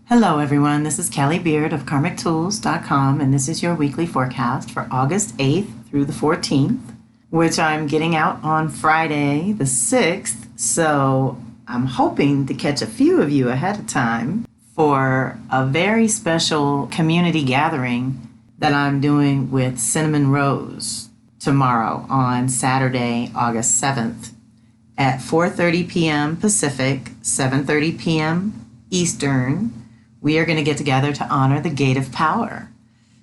Hello everyone, this is Kelly Beard of KarmicTools.com, and this is your weekly forecast for August 8th through the 14th, which I'm getting out on Friday the 6th, so I'm hoping to catch a few of you ahead of time for a very special community gathering that I'm doing with Cinnamon Rose tomorrow on Saturday, August 7th at 4:30 p.m. Pacific, 7:30 p.m. Eastern. We are going to get together to honor the Gate of Power.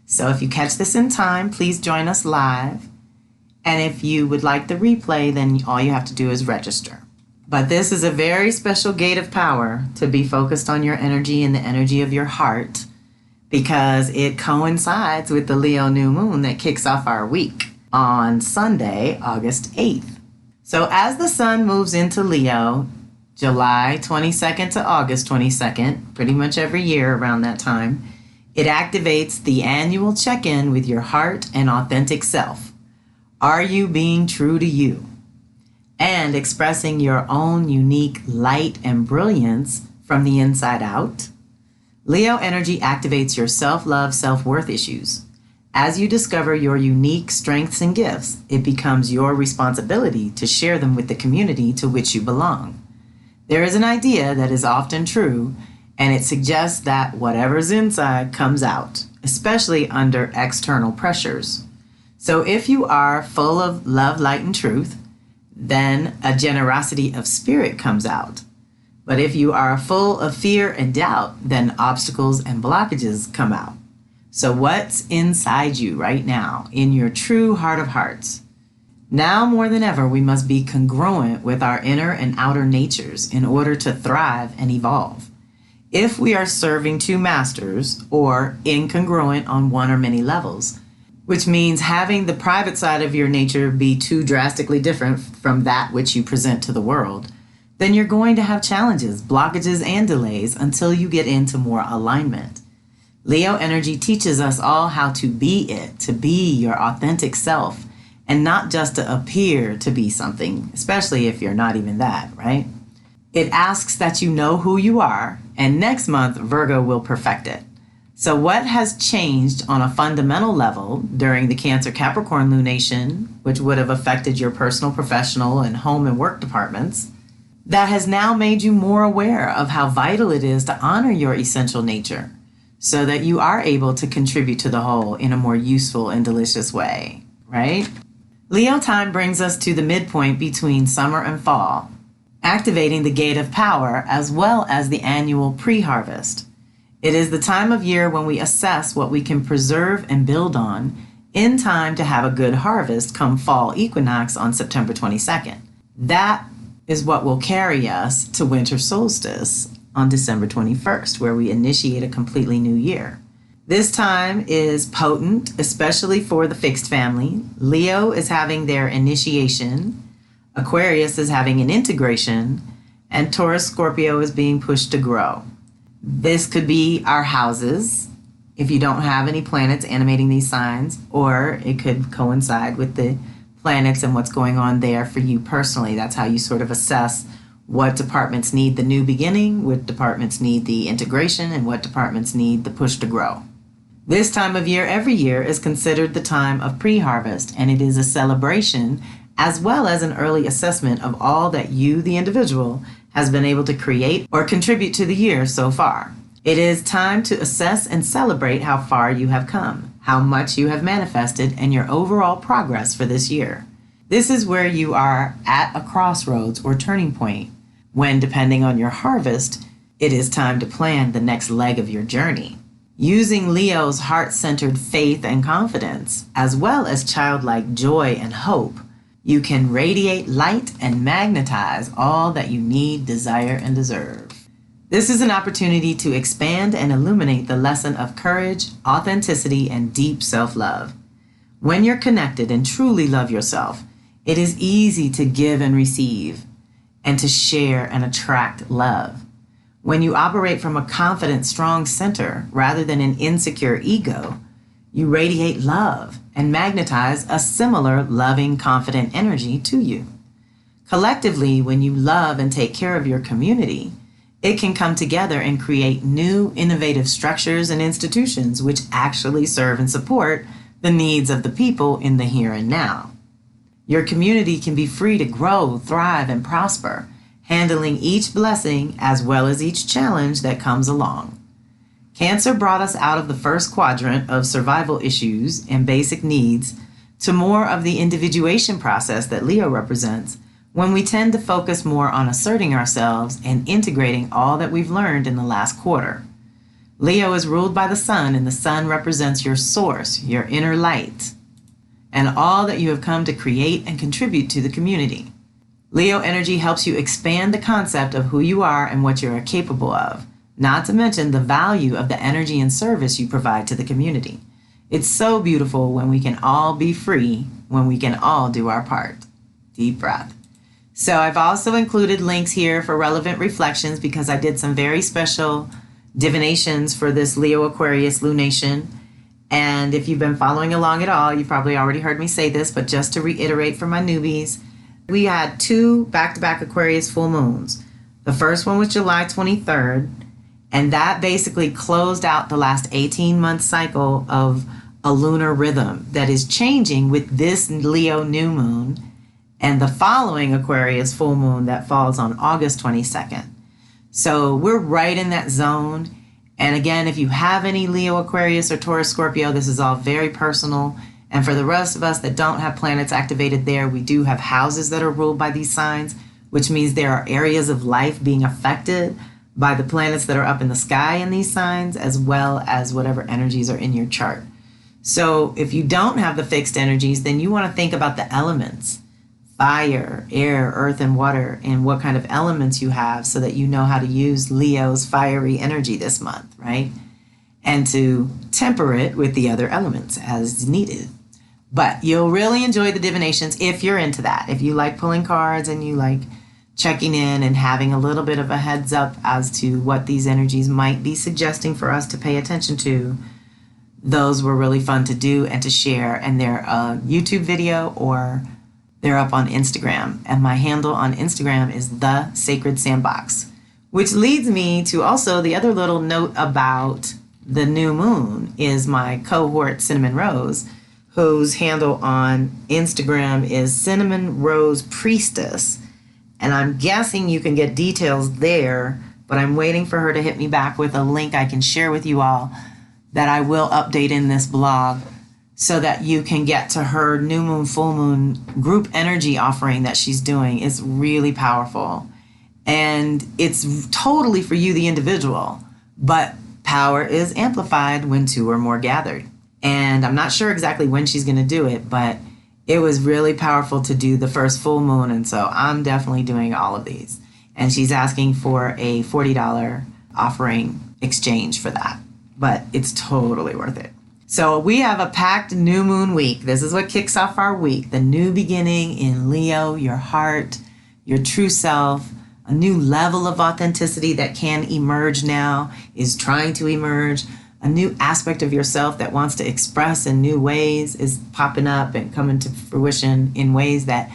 So if you catch this in time, please join us live. And if you would like the replay, then all you have to do is register. But this is a very special Gate of Power to be focused on your energy and the energy of your heart, because it coincides with the Leo new moon that kicks off our week on Sunday, August 8th. So as the sun moves into Leo, July 22nd to August 22nd, pretty much every year around that time, it activates the annual check-in with your heart and authentic self. Are you being true to you? And expressing your own unique light and brilliance from the inside out? Leo energy activates your self-love, self-worth issues. As you discover your unique strengths and gifts, it becomes your responsibility to share them with the community to which you belong. There is an idea that is often true, and it suggests that whatever's inside comes out, especially under external pressures. So if you are full of love, light, and truth, then a generosity of spirit comes out. But if you are full of fear and doubt, then obstacles and blockages come out. So what's inside you right now, in your true heart of hearts? Now more than ever, we must be congruent with our inner and outer natures in order to thrive and evolve. If we are serving two masters, or incongruent on one or many levels, which means having the private side of your nature be too drastically different from that which you present to the world, then you're going to have challenges, blockages, and delays until you get into more alignment. Leo energy teaches us all how to be it, to be your authentic self, and not just to appear to be something, especially if you're not even that, right? It asks that you know who you are, and next month, Virgo will perfect it. So what has changed on a fundamental level during the Cancer-Capricorn lunation, which would have affected your personal, professional, and home and work departments, that has now made you more aware of how vital it is to honor your essential nature, so that you are able to contribute to the whole in a more useful and delicious way, right? Leo time brings us to the midpoint between summer and fall, activating the Gate of Power as well as the annual pre-harvest. It is the time of year when we assess what we can preserve and build on in time to have a good harvest come fall equinox on September 22nd. That is what will carry us to winter solstice on December 21st, where we initiate a completely new year. This time is potent, especially for the fixed family. Leo is having their initiation, Aquarius is having an integration, and Taurus Scorpio is being pushed to grow. This could be our houses, if you don't have any planets animating these signs, or it could coincide with the planets and what's going on there for you personally. That's how you sort of assess what departments need the new beginning, what departments need the integration, and what departments need the push to grow. This time of year every year is considered the time of pre-harvest, and it is a celebration as well as an early assessment of all that you, the individual, has been able to create or contribute to the year so far. It is time to assess and celebrate how far you have come, how much you have manifested, and your overall progress for this year. This is where you are at a crossroads or turning point, when, depending on your harvest, it is time to plan the next leg of your journey. Using Leo's heart-centered faith and confidence, as well as childlike joy and hope, you can radiate light and magnetize all that you need, desire, and deserve. This is an opportunity to expand and illuminate the lesson of courage, authenticity, and deep self-love. When you're connected and truly love yourself, it is easy to give and receive, and to share and attract love. When you operate from a confident, strong center rather than an insecure ego, you radiate love and magnetize a similar loving, confident energy to you. Collectively, when you love and take care of your community, it can come together and create new innovative structures and institutions which actually serve and support the needs of the people in the here and now. Your community can be free to grow, thrive, and prosper, handling each blessing as well as each challenge that comes along. Cancer brought us out of the first quadrant of survival issues and basic needs to more of the individuation process that Leo represents, when we tend to focus more on asserting ourselves and integrating all that we've learned in the last quarter. Leo is ruled by the sun, and the sun represents your source, your inner light, and all that you have come to create and contribute to the community. Leo energy helps you expand the concept of who you are and what you are capable of, not to mention the value of the energy and service you provide to the community. It's so beautiful when we can all be free, when we can all do our part. Deep breath. So I've also included links here for relevant reflections because I did some very special divinations for this Leo Aquarius lunation. And if you've been following along at all, you've probably already heard me say this, but just to reiterate for my newbies, we had 2 back-to-back Aquarius full moons. The first one was July 23rd, and that basically closed out the last 18-month cycle of a lunar rhythm that is changing with this Leo new moon and the following Aquarius full moon that falls on August 22nd. So we're right in that zone. And again, if you have any Leo, Aquarius, or Taurus, Scorpio, this is all very personal. And for the rest of us that don't have planets activated there, we do have houses that are ruled by these signs, which means there are areas of life being affected by the planets that are up in the sky in these signs, as well as whatever energies are in your chart. So if you don't have the fixed energies, then you want to think about the elements, fire, air, earth, and water, and what kind of elements you have so that you know how to use Leo's fiery energy this month, right? And to temper it with the other elements as needed. But you'll really enjoy the divinations if you're into that. If you like pulling cards and you like checking in and having a little bit of a heads up as to what these energies might be suggesting for us to pay attention to, those were really fun to do and to share. And they're a YouTube video or they're up on Instagram. And my handle on Instagram is The Sacred Sandbox, which leads me to also the other little note about the new moon is my cohort Cinnamon Rose, whose handle on Instagram is Cinnamon Rose Priestess. And I'm guessing you can get details there, but I'm waiting for her to hit me back with a link I can share with you all that I will update in this blog so that you can get to her new moon, full moon group energy offering that she's doing. It's really powerful. And it's totally for you, the individual, but power is amplified when 2 or more gathered. And I'm not sure exactly when she's going to do it, but it was really powerful to do the first full moon. And so I'm definitely doing all of these. And she's asking for a $40 offering exchange for that. But it's totally worth it. So we have a packed new moon week. This is what kicks off our week. The new beginning in Leo, your heart, your true self, a new level of authenticity that can emerge now, is trying to emerge. A new aspect of yourself that wants to express in new ways is popping up and coming to fruition in ways that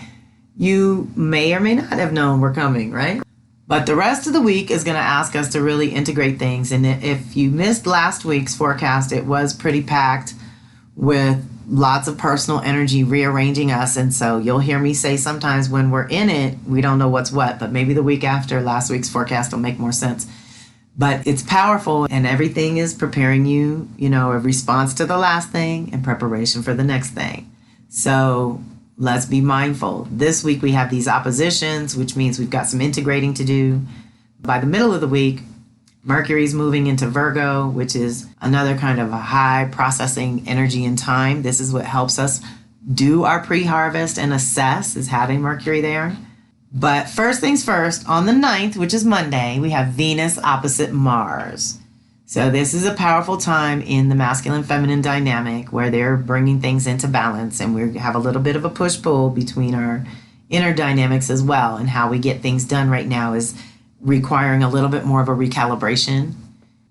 you may or may not have known were coming, right? But the rest of the week is going to ask us to really integrate things. And if you missed last week's forecast, it was pretty packed with lots of personal energy rearranging us. And so you'll hear me say sometimes when we're in it, we don't know what's what, but maybe the week after last week's forecast will make more sense. But it's powerful, and everything is preparing you, a response to the last thing and preparation for the next thing. So let's be mindful. This week we have these oppositions, which means we've got some integrating to do. By the middle of the week, Mercury's moving into Virgo, which is another kind of a high processing energy and time. This is what helps us do our pre-harvest and assess, is having Mercury there. But first things first, on the 9th, which is Monday, we have Venus opposite Mars. So this is a powerful time in the masculine-feminine dynamic where they're bringing things into balance, and we have a little bit of a push-pull between our inner dynamics as well, and how we get things done right now is requiring a little bit more of a recalibration.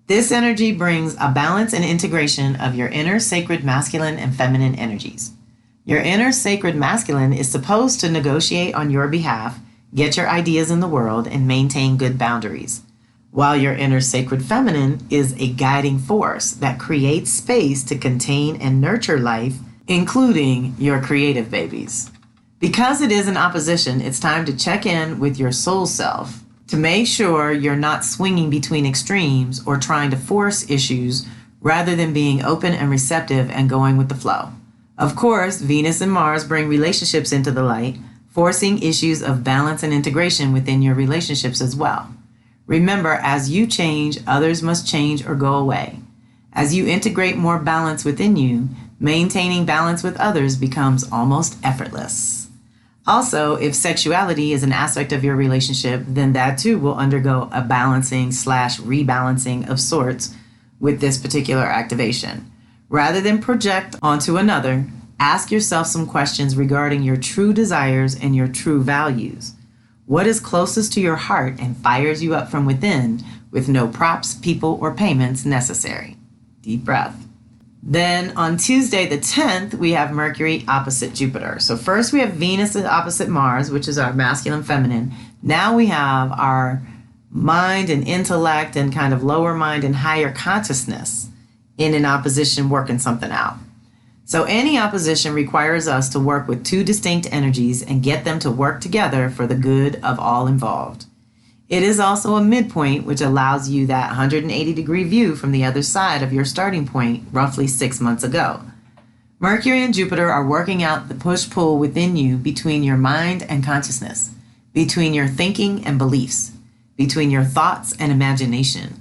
This energy brings a balance and integration of your inner sacred masculine and feminine energies. Your inner sacred masculine is supposed to negotiate on your behalf, get your ideas in the world, and maintain good boundaries. while your inner sacred feminine is a guiding force that creates space to contain and nurture life, including your creative babies. Because it is an opposition, it's time to check in with your soul self to make sure you're not swinging between extremes or trying to force issues rather than being open and receptive and going with the flow. Of course, Venus and Mars bring relationships into the light, forcing issues of balance and integration within your relationships as well. Remember, as you change, others must change or go away. As you integrate more balance within you, maintaining balance with others becomes almost effortless. Also, if sexuality is an aspect of your relationship, then that too will undergo a balancing/rebalancing of sorts with this particular activation. Rather than project onto another, ask yourself some questions regarding your true desires and your true values. What is closest to your heart and fires you up from within with no props, people, or payments necessary? Deep breath. Then on Tuesday the 10th, we have Mercury opposite Jupiter. So first we have Venus opposite Mars, which is our masculine feminine. Now we have our mind and intellect and kind of lower mind and higher consciousness in an opposition working something out. So any opposition requires us to work with two distinct energies and get them to work together for the good of all involved. It is also a midpoint, which allows you that 180-degree view from the other side of your starting point roughly 6 months ago. Mercury and Jupiter are working out the push-pull within you between your mind and consciousness, between your thinking and beliefs, between your thoughts and imagination,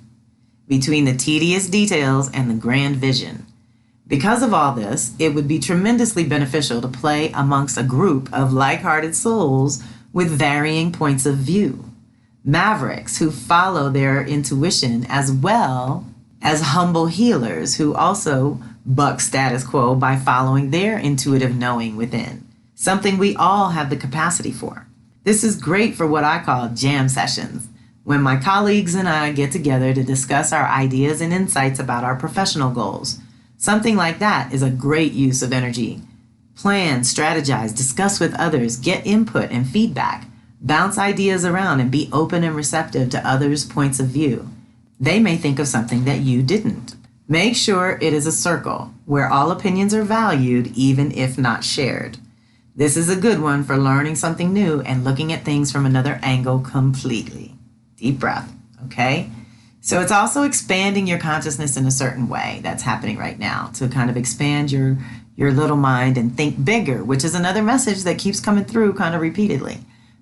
between the tedious details and the grand vision. Because of all this, it would be tremendously beneficial to play amongst a group of like-hearted souls with varying points of view. Mavericks who follow their intuition, as well as humble healers who also buck status quo by following their intuitive knowing within, something we all have the capacity for. This is great for what I call jam sessions, when my colleagues and I get together to discuss our ideas and insights about our professional goals. Something like that is a great use of energy. Plan, strategize, discuss with others, get input and feedback. Bounce ideas around and be open and receptive to others' points of view. They may think of something that you didn't. Make sure it is a circle where all opinions are valued, even if not shared. This is a good one for learning something new and looking at things from another angle completely. Deep breath, okay? So it's also expanding your consciousness in a certain way that's happening right now to kind of expand your little mind and think bigger, which is another message that keeps coming through kind of repeatedly.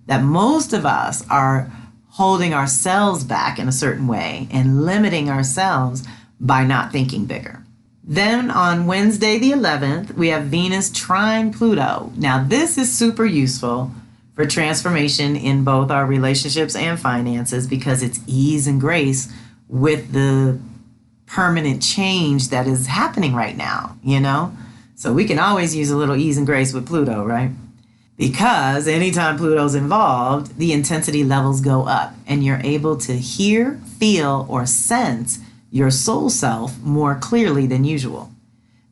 That most of us are holding ourselves back in a certain way and limiting ourselves by not thinking bigger. Then on Wednesday the 11th, we have Venus trine Pluto. Now this is super useful for transformation in both our relationships and finances because it's ease and grace with the permanent change that is happening right now, you know? So we can always use a little ease and grace with Pluto, right? Because anytime Pluto's involved, the intensity levels go up and you're able to hear, feel, or sense your soul self more clearly than usual.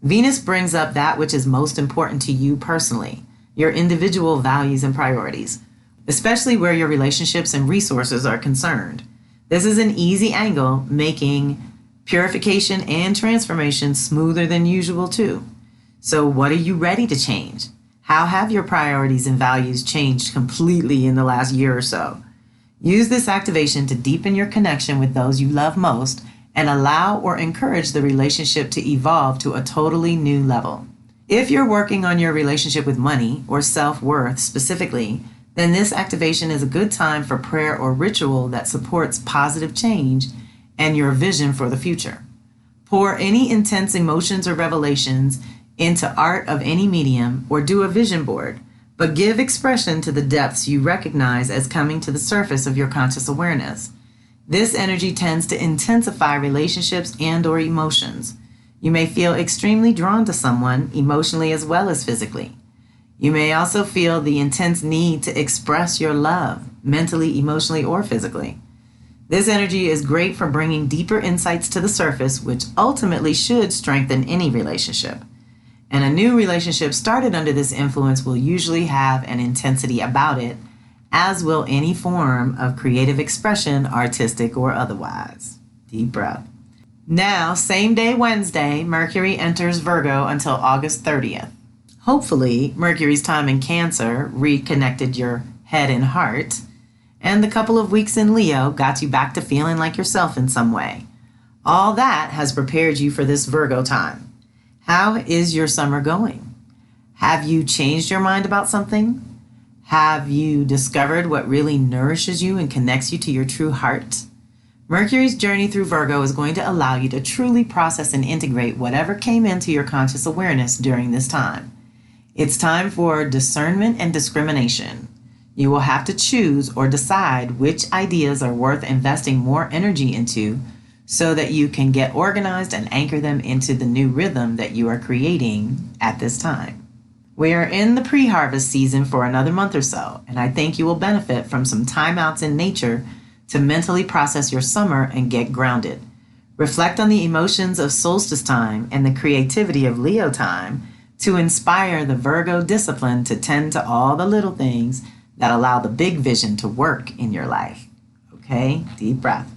Venus brings up that which is most important to you personally, your individual values and priorities, especially where your relationships and resources are concerned. This is an easy angle, making purification and transformation smoother than usual too. So what are you ready to change? How have your priorities and values changed completely in the last year or so? Use this activation to deepen your connection with those you love most and allow or encourage the relationship to evolve to a totally new level. If you're working on your relationship with money or self-worth specifically, then this activation is a good time for prayer or ritual that supports positive change and your vision for the future. Pour any intense emotions or revelations into art of any medium or do a vision board, but give expression to the depths you recognize as coming to the surface of your conscious awareness. This energy tends to intensify relationships and or emotions. You may feel extremely drawn to someone emotionally as well as physically. You may also feel the intense need to express your love, mentally, emotionally, or physically. This energy is great for bringing deeper insights to the surface, which ultimately should strengthen any relationship. And a new relationship started under this influence will usually have an intensity about it as will any form of creative expression, artistic or otherwise. Deep breath. Now, same day Wednesday, Mercury enters Virgo until August 30th. Hopefully, Mercury's time in Cancer reconnected your head and heart, and the couple of weeks in Leo got you back to feeling like yourself in some way. All that has prepared you for this Virgo time. How is your summer going? Have you changed your mind about something? Have you discovered what really nourishes you and connects you to your true heart? Mercury's journey through Virgo is going to allow you to truly process and integrate whatever came into your conscious awareness during this time. It's time for discernment and discrimination. You will have to choose or decide which ideas are worth investing more energy into so that you can get organized and anchor them into the new rhythm that you are creating at this time. We are in the pre-harvest season for another month or so, and I think you will benefit from some timeouts in nature to mentally process your summer and get grounded. Reflect on the emotions of solstice time and the creativity of Leo time to inspire the Virgo discipline to tend to all the little things that allow the big vision to work in your life. Okay, deep breath.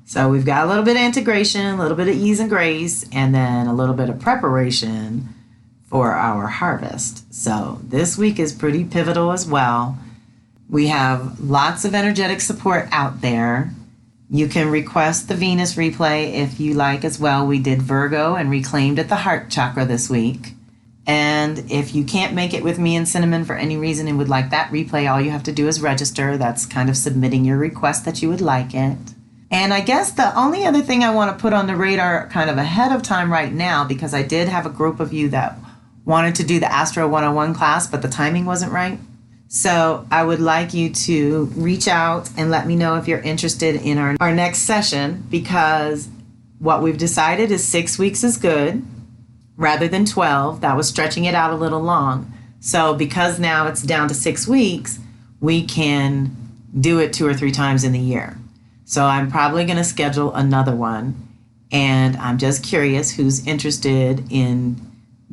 So we've got a little bit of integration, a little bit of ease and grace, and then a little bit of preparation for our harvest. So this week is pretty pivotal as well. We have lots of energetic support out there. You can request the Venus replay if you like as well. We did Virgo and reclaimed at the heart chakra this week. And if you can't make it with me and Cinnamon for any reason and would like that replay, all you have to do is register. That's kind of submitting your request that you would like it. And I guess the only other thing I want to put on the radar kind of ahead of time right now, because I did have a group of you that wanted to do the Astro 101 class, but the timing wasn't right. So I would like you to reach out and let me know if you're interested in our next session, because what we've decided is 6 weeks is good rather than 12. That was stretching it out a little long. So because now it's down to 6 weeks, we can do it 2 or 3 times in the year. So I'm probably going to schedule another one, and I'm just curious who's interested in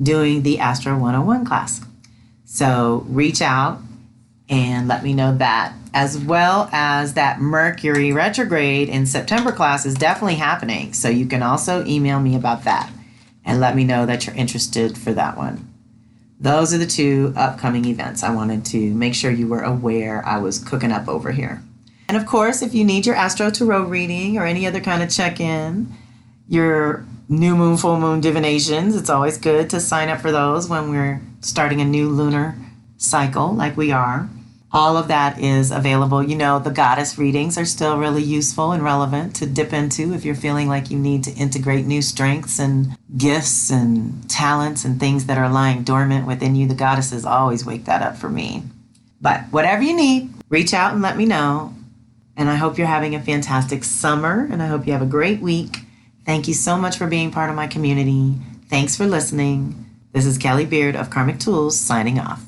doing the Astro 101 class. So reach out and let me know that, as well as that Mercury retrograde in September class is definitely happening. So you can also email me about that and let me know that you're interested for that one. Those are the 2 upcoming events I wanted to make sure you were aware I was cooking up over here. And of course, if you need your Astro Tarot reading or any other kind of check-in, your new moon, full moon divinations, it's always good to sign up for those when we're starting a new lunar cycle like we are. All of that is available. You know, the goddess readings are still really useful and relevant to dip into if you're feeling like you need to integrate new strengths and gifts and talents and things that are lying dormant within you. The goddesses always wake that up for me. But whatever you need, reach out and let me know. And I hope you're having a fantastic summer, and I hope you have a great week. Thank you so much for being part of my community. Thanks for listening. This is Kelly Beard of Karmic Tools signing off.